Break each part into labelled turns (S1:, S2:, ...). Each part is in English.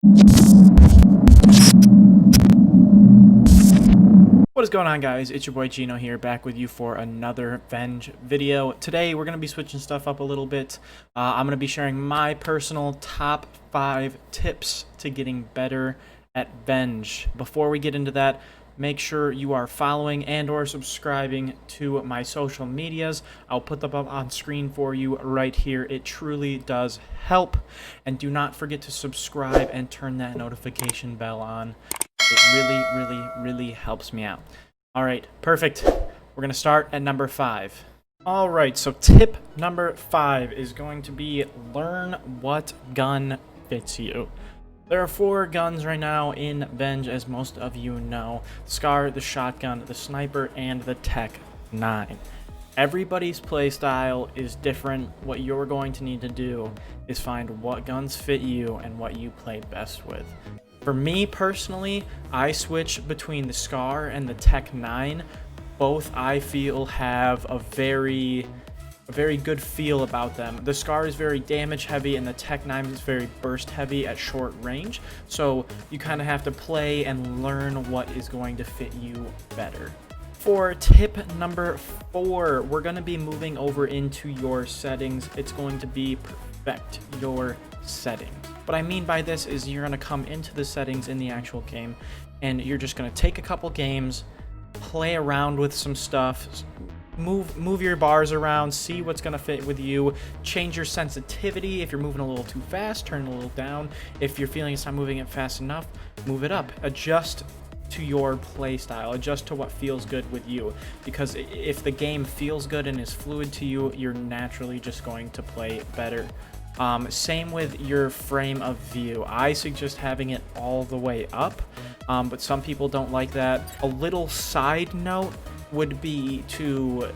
S1: What is going on, guys? It's your boy Gino here, back with you for another Venge video. Today we're going to be switching stuff up a little bit. I'm going to be sharing my personal top 5 tips to getting better at Venge. Before we get into that, make sure you are following and or subscribing to my social medias. I'll put them up on screen for you right here. It truly does help. And do not forget to subscribe and turn that notification bell on. It really helps me out. All right, perfect. We're going to start at number 5. All right, so tip number 5 is going to be learn what gun fits you. There are 4 guns right now in Venge, as most of you know. The SCAR, the shotgun, the sniper, and the Tec-9. Everybody's playstyle is different. What you're going to need to do is find what guns fit you and what you play best with. For me personally, I switch between the SCAR and the Tec-9. Both I feel have a very good feel about them. The SCAR is very damage heavy and the Tec-9 is very burst heavy at short range. So you kind of have to play and learn what is going to fit you better. For tip number 4, we're going to be moving over into your settings. It's going to be perfect your settings. What I mean by this is you're going to come into the settings in the actual game and you're just going to take a couple games, play around with some stuff, move your bars around, see what's going to fit with you, change your sensitivity. If you're moving a little too fast, turn it a little down. If you're feeling it's not moving it fast enough, move it up. Adjust to your play style, adjust to what feels good with you, because if the game feels good and is fluid to you, you're naturally just going to play better. Same with your frame of view. I suggest having it all the way up, but some people don't like that. A little side note would be to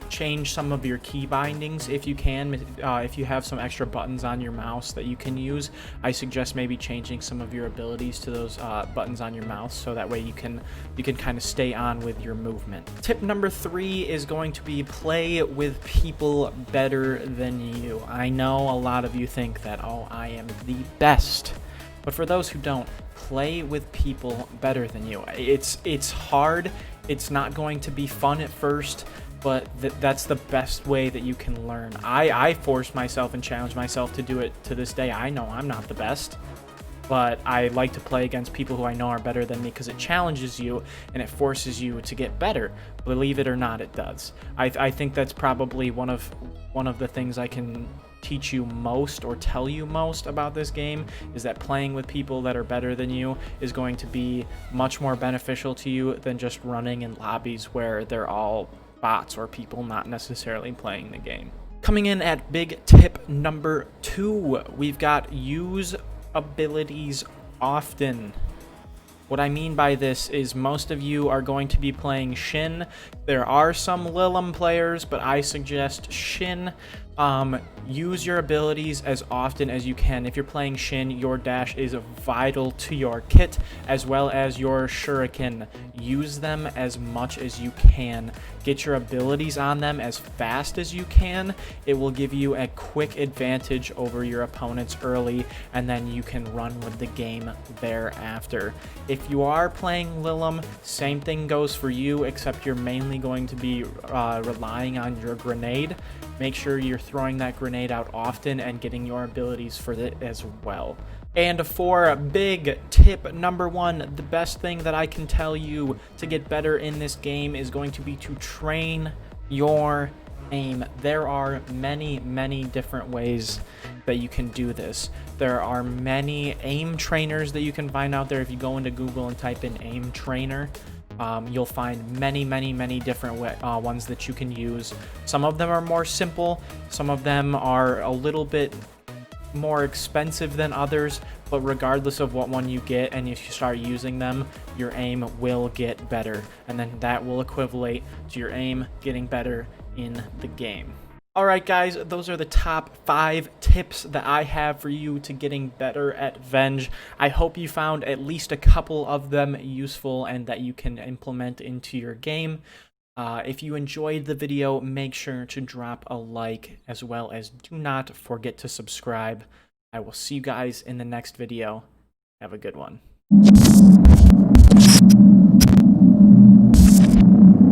S1: change some of your key bindings if you can. If you have some extra buttons on your mouse that you can use, I suggest maybe changing some of your abilities to those buttons on your mouse, so that way you can kind of stay on with your movement. Tip number 3 is going to be play with people better than you. I know a lot of you think that, oh, I am the best, but for those who don't, play with people better than you. It's hard. It's not going to be fun at first, but that's the best way that you can learn. I force myself and challenge myself to do it to this day. I know I'm not the best, but I like to play against people who I know are better than me because it challenges you and it forces you to get better. Believe it or not, it does. I think that's probably one of the things I can teach you most or tell you most about this game, is that playing with people that are better than you is going to be much more beneficial to you than just running in lobbies where they're all bots or people not necessarily playing the game. Coming in at big tip number 2, we've got use abilities often. What I mean by this is most of you are going to be playing Shin. There are some Lilim players, but I suggest Shin. Use your abilities as often as you can. If you're playing Shin, your dash is vital to your kit, as well as your shuriken. Use them as much as you can. Get your abilities on them as fast as you can. It will give you a quick advantage over your opponents early, and then you can run with the game thereafter. If you are playing Lilim, same thing goes for you, except you're mainly going to be relying on your grenade. Make sure you're throwing that grenade out often and getting your abilities for it as well. And for big tip number 1, the best thing that I can tell you to get better in this game is going to be to train your aim. There are many different ways that you can do this. There are many aim trainers that you can find out there. If you go into Google and type in aim trainer, you'll find many different ones that you can use. Some of them are more simple, some of them are a little bit more expensive than others, but regardless of what one you get, and if you start using them, your aim will get better, and then that will equivalent to your aim getting better in the game. Alright guys, those are the top 5 tips that I have for you to getting better at Venge. I hope you found at least a couple of them useful and that you can implement into your game. If you enjoyed the video, make sure to drop a like, as well as do not forget to subscribe. I will see you guys in the next video. Have a good one.